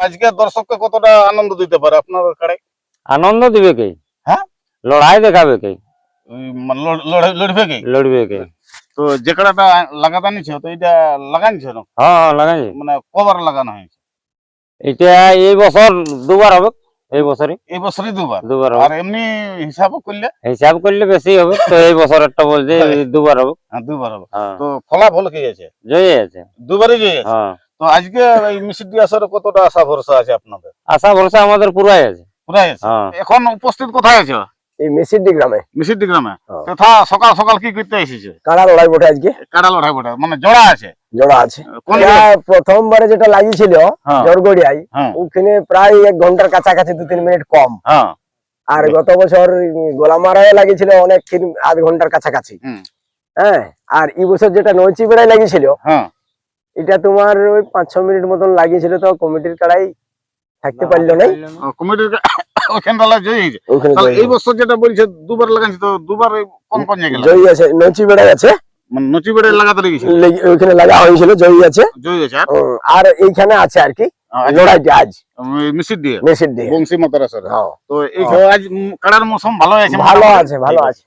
আজকে দর্শককে কতটা আনন্দ দিতে পারে আপনার কাড়ে? আনন্দ দিবে কে? হ্যাঁ, লড়াই দেখাবে কে? লড়বে কি? লড়বে কে? তো যে কাড়াটা লাগাতে নিছে তো এটা লাগাইছে না? হ্যাঁ লাগাই। মানে কবার লাগানো হয়েছে? এটা এই বছর দুবার হবে। এই বছরই এই বছরই দুবার। দুবার আর হবে। এমনি হিসাব করলে বেশি হবে, তো এই বছর একটা বলছে দুবার হবে। হ্যাঁ, দুবার হবে। হ্যাঁ, তো ফলাফল কি আছে? জয়ী আছে। দুবারই জয়ী আছে। হ্যাঁ, তো আজকে এই মিষ্টি আসরে কতটা আশা ভরসা আছে আপনাদের? আশা ভরসা আমাদের পুরাই আছে। পুরাই আছে। হ্যাঁ, এখন উপস্থিত কোথায় আছো? এই মেসিডি গ্রামে। মিষ্টি গ্রামে। হ্যাঁ। তথা সকাল সকাল কি করতে এসেছে? কাড়া লড়াই বটে আজকে। কাড়া লড়াই বটে, মানে জোড়া আছে? জোড়া আছে। কোন এটা প্রথমবারে যেটা লাগিয়েছিল হ্যাঁ। জড়গড়িয়ায়, হ্যাঁ। ওখানে প্রায় 1 ঘন্টার কাছাকাছি 2-3 মিনিট কম। হ্যাঁ। আর গত বছর গোলামারায় লাগিয়েছিল অনেক 1/2 ঘন্টার কাছাকাছি। হুম। হ্যাঁ, আর এই বছর যেটা নৈচি বেড়ায় লাগিয়েছিল, হ্যাঁ। এটা তোমার ওই 5-6 মিনিট মতন লাগিয়েছিল, তো কমিটির কাড়াই থাকতে পারলো নাই। কমিটির ওখানটা জয়ী হয়েছে। ওখানে তাহলে এই বছর যেটা বলছে দুবার লাগাইছে, তো দুবার কোন কোন জায়গায় জয়ী আছে। নৈচি বেড়ায় আছে, মানে নচি বেড়ে লাগাতে লেগেছে? ওইখানে লাগা হয়েছিল, জয়ী আছে। জয়ী আছে। আর এইখানে আছে আর কি লড়াইটা আজ মিষ্টির দিয়ে মেসির দিয়ে। বংশী মাতার আসরে। হ্যাঁ, তো এই আজ কাড়ার মৌসুম ভালো আছে? ভালো আছে, ভালো আছে।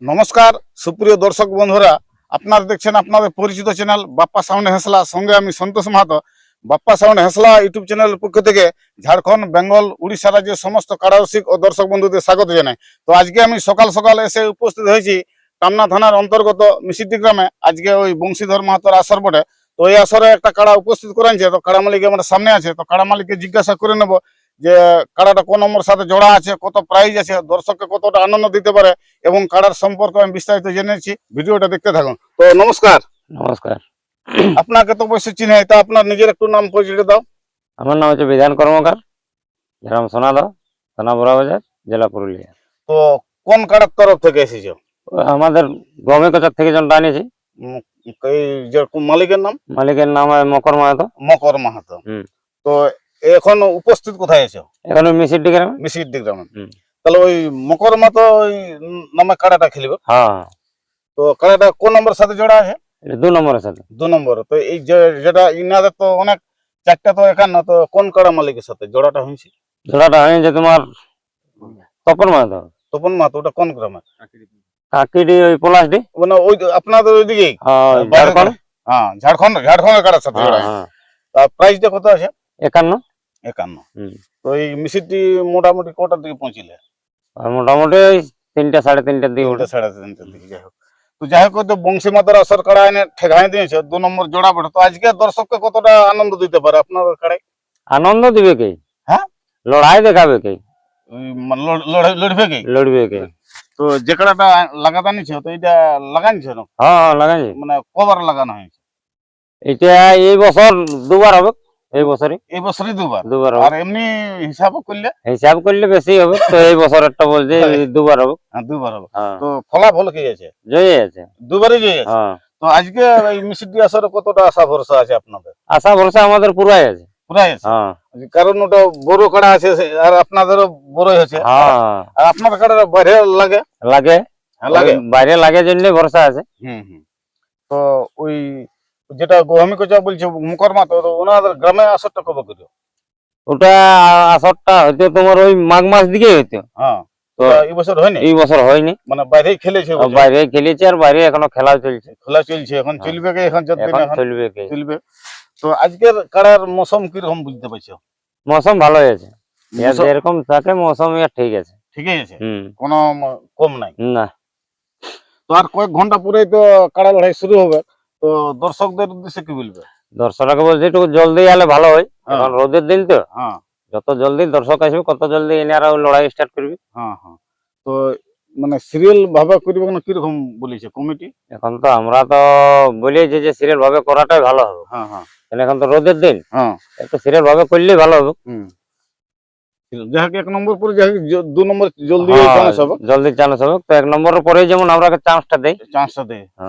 নমস্কার সুপ্রিয় দর্শক বন্ধুরা, আপনারা দেখছেন আপনাদের পরিচিত চ্যানেল বাপ্পা সাউন্ড হেসলা, সঙ্গে আমি সন্তোষ মাহাতো। বাপ্পা সাউন্ড হেসলা ইউটিউব চ্যানেলের পক্ষ থেকে ঝাড়খণ্ড, বেঙ্গল, উড়িষ্যা রাজ্যের সমস্ত কাড়ারসিক ও দর্শক বন্ধুদের স্বাগত জানাই। তো আজকে আমি সকাল সকাল এসে উপস্থিত হয়েছি টামনা থানার অন্তর্গত মিসিডি গ্রামে। আজকে ওই বংশীধর মাহাতোর আসর বটে। তো এই আসরে একটা কাড়া উপস্থিত করেছে। তো কাড়া মালিক আমার সামনে আছে, তো কাড়া মালিককে জিজ্ঞাসা করে নেব যে কাড়াটা কোন নম্বর সাথে জোড়া আছে, কত প্রাইজ আছে, দর্শককে কতটা আনন্দ দিতে পারে এবং কাড়ার সম্পর্কে আমি বিস্তারিত জেনেছি। ভিডিওটা দেখতে থাকুন। তো নমস্কার। নমস্কার। আপনাকে তো অবশ্যই চিনে, তা আপনার নিজের একটু নাম পরিচয় দাও। আমার নাম হচ্ছে বিধান কর্মকার, গ্রাম সোনাদা, থানা বড়াবাজার, জেলা পুরুলিয়া। তো কোন কাড়ার তরফ থেকে এসেছো? আমাদের গমে কচার থেকে জনটা আনিয়েছি। এই যে মালিকের নাম? মালিকের নাম মকর মাহাতো। মকর মাহাতো। হুম। তো এখন উপস্থিত কোথায় আছো? এখন মিসিডি গ্রামে। মিসিডি গ্রামে। হুম। তাহলে ওই মকর মাহাতো ওই নামে কাড়াটা খেলবে? হ্যাঁ। তো কাড়াটা কোন নম্বরের সাথে জোড়া আছে? 2 নম্বরের সাথে। 2 নম্বর। তো এই যেটা ইনাদের তো অনেক চারটা, তো এখানে তো কোন কাড়া মালিকের সাথে জোড়াটা হয়েছে? জোড়াটা হয়েছে তোমার তপন মাহাতো। তপন মাহাতো। ওটা কোন গ্রামে? কাকিডি, ওই পলাশডি, মানে ওই আপনাদের ওইদিকে? ঝাড়খণ্ড। হ্যাঁ, ঝাড়খণ্ডের কাড়ার সাথে জোড়া আছে। প্রাইসটা কত আছে? 51। 51। তো এই মিসিডি মোটামুটি কটার দিকে পৌঁছিলে? আর মোটামুটি 3টা, 3:30টার দিকে ওঠে। 3:30টার দিকে। যাই হোক, তো যাই হোক, তো বংশী মাতার আসর কাড়া এনে ঠেকাই দিয়েছে 2 নম্বর জোড়া বটে। তো আজকে দর্শককে কতটা আনন্দ দিতে পারে আপনাদের কাড়ায়? আনন্দ দিবে কে? হ্যাঁ, লড়াই দেখাবে কে? মানে লড়বে কি? লড়বে কে? তো যে কাড়াটা লাগাতে নিছে তো এটা লাগাইছে না? হ্যাঁ লাগাই। মানে কবার লাগানো হয়েছে? এটা এই বছর দুবার হবে। এই বছরই। এই বছরই দুবার। দুবার আর হবে। এমনি হিসাব করলে বেশি হবে, তো এই বছর একটা বলছে দুবার হবে। হ্যাঁ, দুবার হবে। হ্যাঁ। তো ফলাফল কি আছে? জয়ী আছে। দুবারই জয়ী আছে। হ্যাঁ। তো আজকে এই মিসিডি আসরে কতটা আশা ভরসা আছে আপনাদের? আশা ভরসা আমাদের পুরাই আছে। পুরাই আছে। হ্যাঁ। কারণ ওটা বড় কাড়া আছে, আর আপনাদেরও বড়ই হচ্ছে। হ্যাঁ। আর আপনাদের কাড়াটা বাইরে লাগে? লাগে। হ্যাঁ, লাগে। বাইরে লাগে জন্য ভরসা আছে। হুম। তো ওই যেটা গোহামি কোচা বলছে মুকর মাতো, তো ওনাদের গ্রামে আসরটা কবে করিও? ওটা আসরটা হয়তো তোমার ওই মাঘ মাস দিকে হইতো। হ্যাঁ। তো এই বছর হয়নি? এই বছর হয়নি। মানে বাইরেই খেলেছে? বাইরে খেলেছে, আর বাইরে এখনো খেলা চলছে। খেলা চলছে, এখন চলবে কি? এখন যতদিন এখন চলবে কে? চলবে। তো আজকের কাড়ার মৌসুম কিরকম বুঝতে পারছো? মৌসুম ভালোই আছে। যেরকম থাকে মৌসুম ঠিক আছে। ঠিকই আছে, হুম। কোনো কম নাই না। তো আর কয়েক ঘন্টা পরেই তো কাড়া লড়াই শুরু হবে। তো দর্শকদের উদ্দেশ্যে কি বলবে? দর্শকরা বলছে একটু জলদি এলে ভালো হয়। এখন রোদের দিন তো। হ্যাঁ। যত জলদি দর্শক আসবে কত জলদি এনারা লড়াই স্টার্ট করবে। হ্যাঁ। তো মানে সিরিয়াল ভাবে করবে না, কিরকম বলেছে কমিটি? এখন তো আমরা তো বলেছি যে সিরিয়াল ভাবে করাটাই ভালো হবে। হ্যাঁ। এখন তো রোদের দিন। হ্যাঁ। একটু সিরিয়াল ভাবে করলেই ভালো হবে। যাই হোক, 1 নম্বর পরে যাই হোক 2 নম্বর জলদি চান্স হবে। জলদি চান্স হবে। তো 1 নম্বরের পরে যেমন আমরা চান্সটা দেই।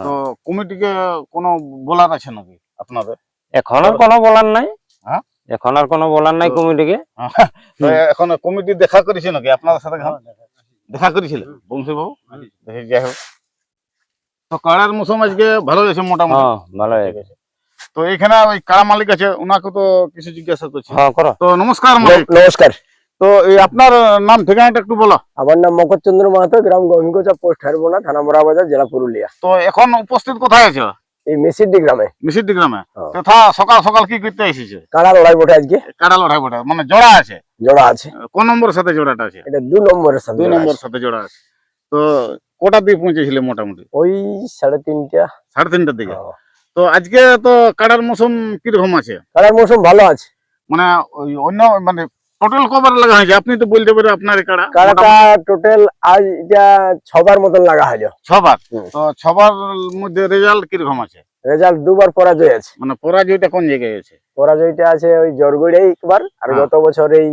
তো কমিটিকে কোনো বলার আছে নাকি? আপনাদের? এখন আর কোনো বলার নাই। হ্যাঁ? এখন আর কোনো বলার নাই কমিটিকে। তো এখন কমিটি দেখা করেছে নাকি আপনাদের সাথে? দেখা করেছিল বংশী বাবু? যাই হোক, তো কাড়ার মৌসুম আজকে ভালো গেছে মোটামুটি। হ্যাঁ, ভালো হয়ে গেছে। তো এখানে ওই কাড়া মালিক আছে, ওনাকে তো কিছু জিজ্ঞাসা করছি। হ্যাঁ, করো। তো নমস্কার মালিক। নমস্কার। তো এই আপনার নাম ঠিকানাটা একটু বলো। আমার নাম মকরচন্দ্র মাহাতো, গ্রাম গহিনগোচা, পোস্ট হারবোনা, থানা মোরাবাজার, জেলা পুরুলিয়া। তো এখন উপস্থিত কোথায় আছো? এই মেসিডি গ্রামে। মিসিডি গ্রামে। হ্যাঁ। তথা সকাল সকাল কি করতে এসেছে? কাড়া লড়াই বটে আজকে। কাড়া লড়াই বটে, মানে জোড়া আছে? জোড়া আছে। কোন নম্বরের সাথে জোড়াটা আছে? এটা 2 নম্বরের সাথে। 2 নম্বরের সাথে জোড়া আছে। তো কোটা দিয়ে পৌঁছেছিলে মোটামুটি? ওই 3:30টা। 3:30টার দিকে। হ্যাঁ। তো আজকে তো কাড়ার মৌসুম কিরকম আছে? কাড়ার মৌসুম ভালো আছে। মানে ওই অন্য মানে টোটাল কবার লাগা হয়েছে আপনি তো বলতে পারেন আপনার এই কাড়া? কাড়াটা টোটাল আজ এটা 6বার মতন লাগা হলো। 6বার। হুম। তো 6বার মধ্যে রেজাল্ট কিরকম আছে? রেজাল্ট 2বার পরাজয় আছে। মানে পরাজয়টা কোন জায়গায় আছে? পরাজয়টা আছে ওই জরগড়িয়ায় একবার, আর হ্যাঁ। গত বছর এই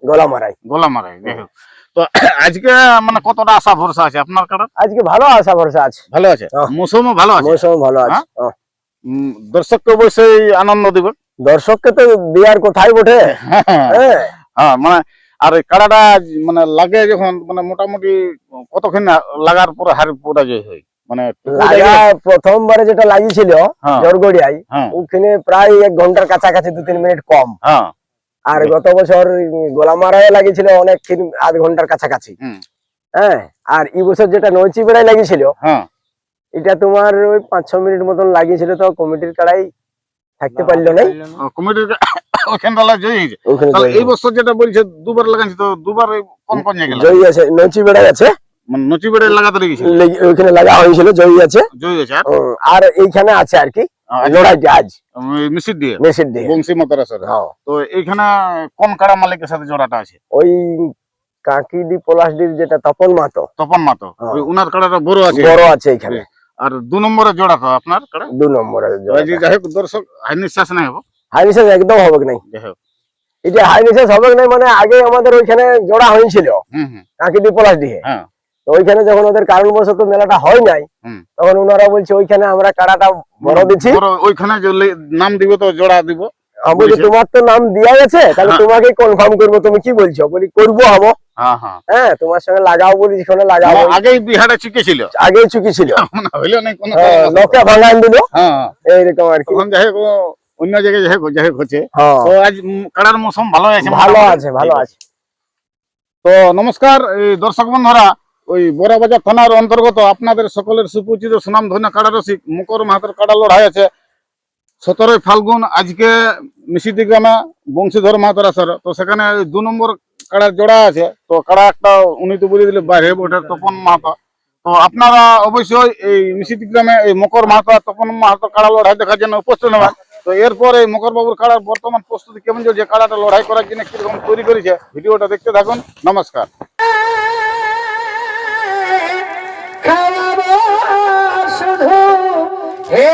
গলামারায়। গলা মারাই। যাই হোক, তো আজকে মানে কতটা আশা ভরসা আছে আপনার কাড়া? আজকে ভালো আশা ভরসা আছে। ভালো আছে, হ্যাঁ। মৌসুমও ভালো আছে। মৌসুম ভালো আছে। হ্যাঁ? হ্যাঁ। দর্শককে অবশ্যই আনন্দ দিবে। দর্শককে তো দেওয়ার কোথায় বটে। হ্যাঁ। হ্যাঁ, মানে আর এই কাড়াটা মানে লাগে যখন মানে মোটামুটি কতক্ষণ লাগার পরে হার পরাজয় হয়? মানে লাগা প্রথমবারে যেটা লাগিয়েছিল হ্যাঁ। জরগড়িয়ায়, হ্যাঁ। ওখানে প্রায় 1 ঘন্টার কাছাকাছি 2-3 মিনিট কম। হ্যাঁ। আর গত বছর গোলামারায় লাগিয়েছিল অনেক 1/2 ঘন্টার কাছাকাছি। হুম। হ্যাঁ। আর এই বছর যেটা নৈচি বেড়ায় লাগিয়েছিল, হ্যাঁ। এটা তোমার ওই 5-6 মিনিট মতন লাগিয়েছিল, তো কমিটির কাড়াই থাকতে পারলো নাই। কমিটির ওখানটা জয়ী হয়েছে। ওখানে তাহলে জয়ী এই বছর যেটা বলছে 2বার লাগাইছে, তো 2বার কোন কোন জায়গায় জয়ী আছে। নৈচি বেড়ায় আছে, মানে নচি বেড়ে লাগাতে লেগেছে? ওইখানে লাগা হয়েছিল, জয়ী আছে। জয়ী হয়েছে। আর আর এইখানে আছে আর কি লড়াইটা আজ মিসির দিয়ে মেসের দিয়ে। বংশী মাতার আসরে। হ্যাঁ। তো এইখানে কোন কাড়া মালিকের সাথে জোড়াটা আছে? ওই কাকিডি পলাশডির যেটা তপন মাহাতো, তপন মাতো, হ্যাঁ। ওই উনার কাড়াটা বড় আছে। বড় আছে এখানে। আর 2 নম্বরের জোড়া তো আপনার কাড়া? 2 নম্বরের তো এই যে যাই হোক, দর্শক হাই নিঃশ্বাস নাই হবো। হাই নিশেষ একদম হবে নাই। যাই হোক। এটা হাই নিশেষ হবে নাই, মানে আগে আমাদের ওইখানে জোড়া হয়েছিল হুম হুম। কাকিডি পলাশডিহে। হ্যাঁ। তো ওইখানে যখন ওদের কারণবশত মেলাটা হয় নাই, হুম। তখন ওনারা বলছে ওইখানে আমরা কাড়াটা বড় দিচ্ছি। বড় ওইখানে যে নাম দিব তো জোড়া দিব। আমি বলছি বলেছে। তোমার তো নাম দেওয়া গেছে, তাহলে হ্যাঁ। তোমাকে কনফার্ম করবো, তুমি কি বলছো? বলি করবো হবো। হ্যাঁ হ্যাঁ। হ্যাঁ, তোমার সঙ্গে লাগাও বলি, যেখানে লাগাও। আগেই বিহারে চুকে ছিল, আগেই চুকি ছিল। মানে হইলো নাই কোনো। লোকে ভাঙান দিল। হ্যাঁ। এইরকম আর কি। তখন যাই হোক অন্য জায়গায় যাই হোক হচ্ছে। হ্যাঁ, তো আজ কাড়ার মৌসুম ভালো আছে? ভালো মোটামুটি? আছে, ভালো আছে। তো নমস্কার এই দর্শক বন্ধুরা, ওই বড়বাজার থানার অন্তর্গত আপনাদের সকলের সুপরিচিত সুনামধন্য কাড়া রসিক মকর মাহাতোর কাড়া লড়াই আছে 17ই ফাল্গুন। আজকে মিসিডি গ্রামে বংশীধর মাহাতোর আসর। তো সেখানে 2 নম্বর কাড়ার জোড়া আছে। তো কাড়া একটা উনি তো বলে দিলে বাইরে ওটা তপন মাহাতো। তো আপনারা অবশ্যই এই মিসিডি গ্রামে এই মকর মাহাতো আর তপন মাহাতো কাড়া লড়াই দেখার জন্য উপস্থিত হবেন। তো এরপর এই মকর বাবুর কাড়ার বর্তমান প্রস্তুতি কেমন চলছে, কাড়াটা লড়াই করার জন্য কিরকম তৈরি করেছে, ভিডিওটা দেখতে থাকুন। নমস্কার। খাওয়াবো শুধু হে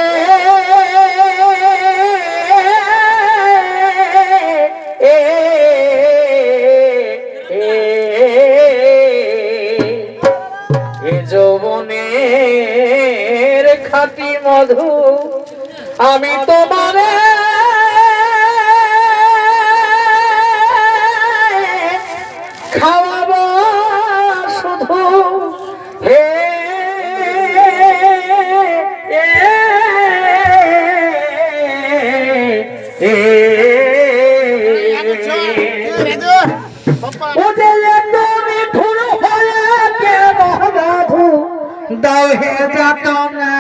যৌবনের খাঁটি মধু আমি তোমারে খাওয়াবো শুধু হে দাও হে যাত না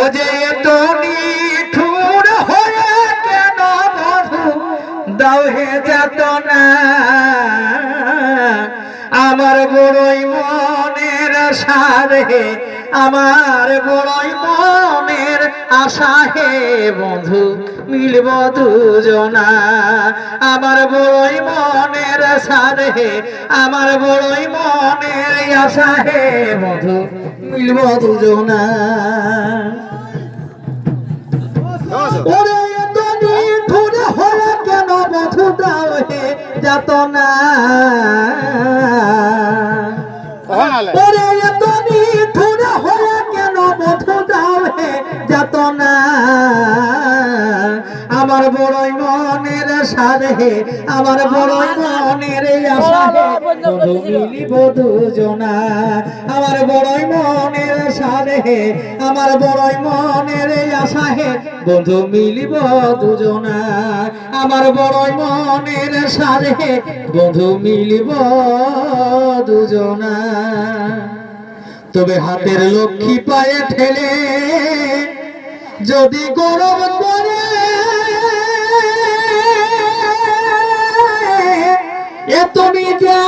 ও যে তো নিঠুর হয়ে কেন বধু দাও হে যাত না আমার বড়ই মনের সারে আমার বড়ই মনের আশা হে বন্ধু মিলব দুজনা আমার বড়ই মনের সারে আমার বড়ই মনের আশা হে বন্ধু মিলব দুজনা ওরে এত নিঠুর হয়ে কেন বধু দাও হে যাত না ওরে এত নিঠুর হয়ে কেন বধু দাও হে যাতনা আমার বড়ই মনের সাধে আমার বড়ই মনের আশা হে বন্ধু মিলিব দুজনা আমার বড়ই মনের সাধে আমার বড়ই মনের আশা হে বন্ধু মিলিব দুজনা আমার বড়ই মনের সাধে বন্ধু মিলিব দুজনা তবে হাতের লক্ষ্মী পায়ে ঠেলে যদি গরম করে এ তুমি যা